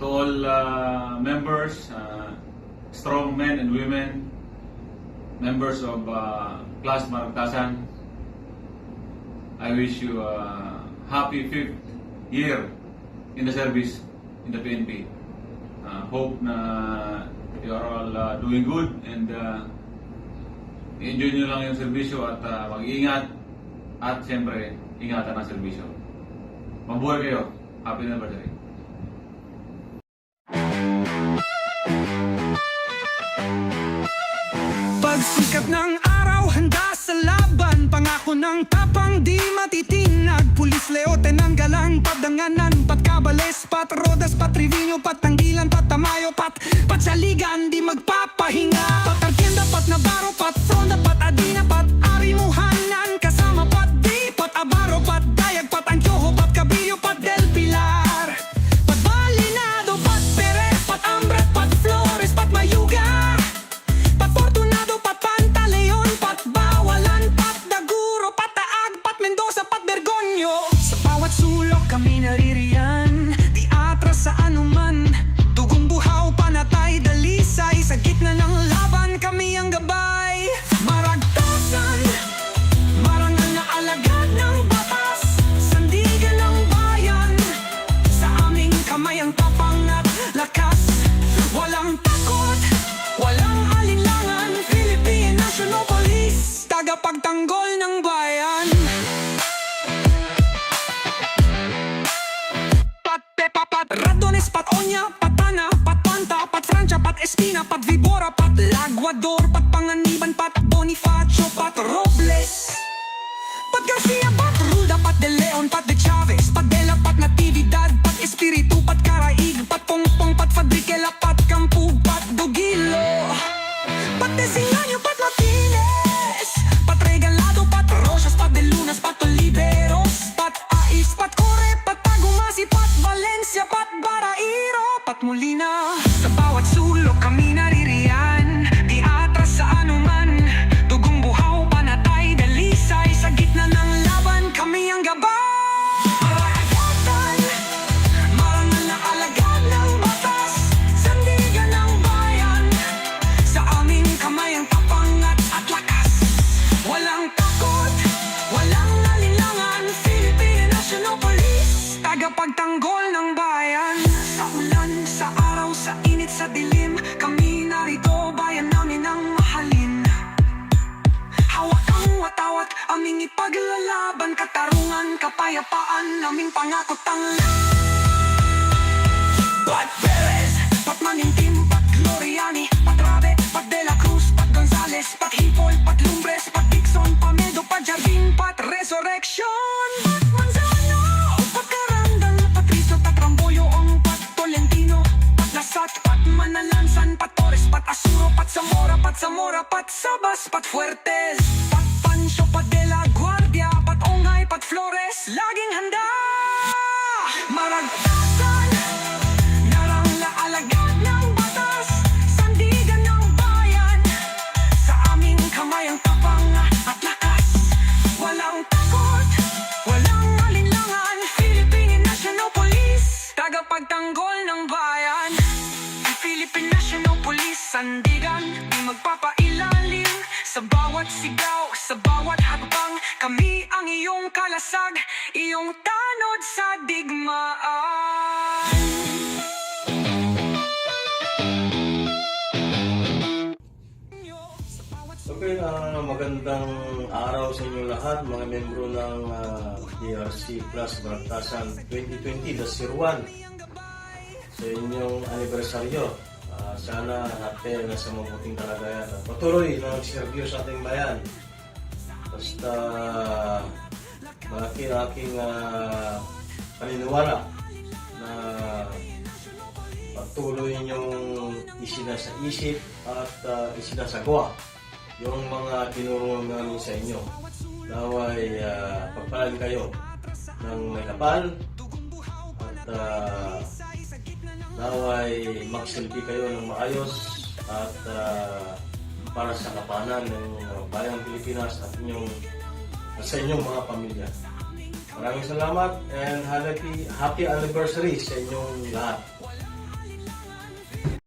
to all members, strong men and women, members of Class Maragtasan, I wish you a happy 5th year in the service in the PNP. Hope na you are all doing good and enjoy nyo lang yung serbisyo at mag-iingat at siyempre ingatan ang serbisyo. Mabuhay kayo. Happy anniversary. Pagsikat ng araw, handa sa laban. Pangako ng tapang, di matitinag. Pulis, leote ng galang, padanganan, patkabales, patrodas, patrivinyo, patanggilan, patamayo, patsaligan, di magpapahinga. Patartienda, patnabaro, patronda, patadina, patarimuhanan, kasama patdi, patabaro, patdayag, patangkyoho, patkabilyo, patdel pilar, patbalinado, patpere, patambret, patflores, patmayuga, Fortunado, pat Pantaleon, pat Bawalan, pat Daguro, pat Taag, pat Mendoza, pat Bergonyo. Sa bawat sulok kami naririyan, di atras sa anuman. Dugong buhaw, panatay, dalisay, sa gitna ng laban kami ang gabay. Maragtasan, marangal na alagad ng batas, sandigan ng bayan. Sa aming kamay ang tapang at lakas, walang takot, walang alinlangan. Philippine National Police, tagapagtanggol ng bayan. Pat Pepa, pat Radones, pat Onya, pat Tana, pat Panta, pat Francia, pat Espina, pat Vibora, pat Laguador, pat Panganiban, pat Bonifacio, pat Robles, pat Garcia, pat Rulda, pat De Leon, pat De Chavez, pat Dela, pat Natividad, pat Espiritu, pat Caraig, pat Pongpong, pat Fadriquela, pat Campug, pat Dugilo, pat Desinanyo, pat Martinez, pat Regalado, pat Rosas, pat De Lunas, pat Oliveros, pat Ais, pat Core, pat Tagumasi, pat Valencia, pat Barairo, pat Molina. Sa bawat sulok kami naririyan, di atras sa anuman. Dugong buhaw, panatay, dalisay, sa gitna ng laban kami ang gabay. Maragatan, marangal na alagad ng batas, sandigan ng bayan. Sa aming kamay ang tapang at lakas, walang takot, walang alinlangan. Philippine National Police, tagapagtanggol ng bayan. Sa ulan, sa araw, sa init, sa dilim, kami narito, bayan namin ang mahalin. Hawak ang watawat, aming ipaglalaban, katarungan, kapayapaan, aming pangako tanglan. Pat Perez, pat Manintim, pat Gloriani, pat Rabe, pat De La Cruz, pat Gonzales, pat Hipol, pat Lumbres, pat Dixon, Pamedo, pat Jardín, pat Resurrection, pat Manzano, pat Carandang, pat Rizzo, pat Ramboyoong, pat Tolentino, pat Lasat, pat Manalansan, pat Torres, pat Asuro, pat Zamora, pat Sabas, pat Fuertes, pat Pancho, pat De La Guardia, pat Ongay, pat Flores, laging handa. Maragtasan, narang alagad ng batas, sandigan ng bayan. Sa aming kamay ang tapang at lakas, walang takot, walang alinlangan. Philippine National Police, tagapagtanggol ng bayan. Ang Philippine National Police, sandigan, di magpapailalim. Sa bawat sigaw, sa bawat hakbang, kami ang iyong kalasag, iyong tanod sa digmaan. Okay, magandang araw sa inyo lahat, mga membro ng DRC Plus Maragtasan 2020, the Year 1, sa inyong anibersaryo. Sana natin nasa mabuting kalagayan at patuloy na magsiservyo sa ating bayan. Basta malaki ang aking paniniwala na patuloy niyong isinasa-isip at isinasagawa yung mga tinuro namin sa inyo. Naway pagpalan kayo ng may kapal at naway magsilbi kayo ng maayos at para sa kapanan ng bayang Pilipinas at sa inyong mga pamilya. Maraming salamat and happy anniversary sa inyong lahat.